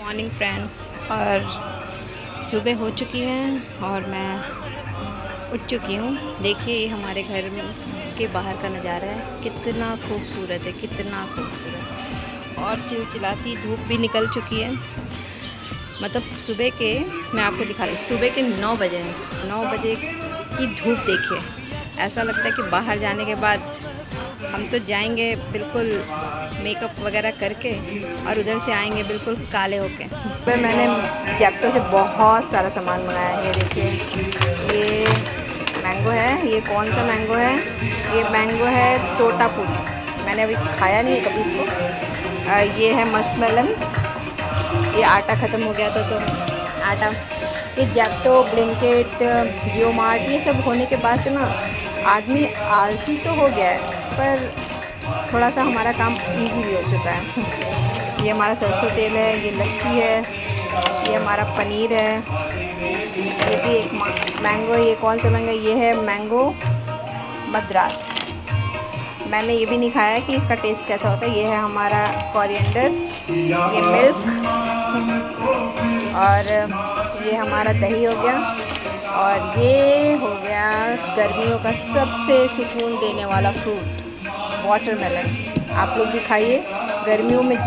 Morning friends, और सुबह हो चुकी है और मैं उठ चुकी हूँ। देखिए ये हमारे घर के बाहर का नज़ारा है, कितना खूबसूरत है, कितना खूबसूरत। और चिलचिलाती धूप भी निकल चुकी है। मतलब सुबह के, मैं आपको दिखा रही, सुबह के 9 बजे हैं। 9 बजे की धूप देखिए, ऐसा लगता है कि बाहर जाने के बाद हम तो जाएंगे बिल्कुल मेकअप वगैरह करके और उधर से आएंगे बिल्कुल काले होके। तो मैंने जेप्टो से बहुत सारा सामान मंगाया है। ये देखिए, ये मैंगो है। ये कौन सा मैंगो है? ये मैंगो है तोतापुरी। मैंने अभी खाया नहीं है कभी इसको। ये है मस्कमेलन। ये आटा ख़त्म हो गया था तो आटा। ये जेप्टो, ब्लिंकिट, जियो मार्ट, ये सब होने के बाद से ना आदमी आलसी तो हो गया है, पर थोड़ा सा हमारा काम इजी भी हो चुका है। ये हमारा सरसों तेल है, ये लस्सी है, ये हमारा पनीर है, ये भी एक मैंगो है। ये कौन सा मैंगो? ये है मैंगो मद्रास। मैंने ये भी नहीं खाया है कि इसका टेस्ट कैसा होता है। ये है हमारा कोरिएंडर, ये मिल्क, और ये हमारा दही हो गया, और ये हो गया गर्मियों का सबसे सुकून देने वाला फ्रूट, वाटरमेलन। आप लोग भी खाइए गर्मियों में।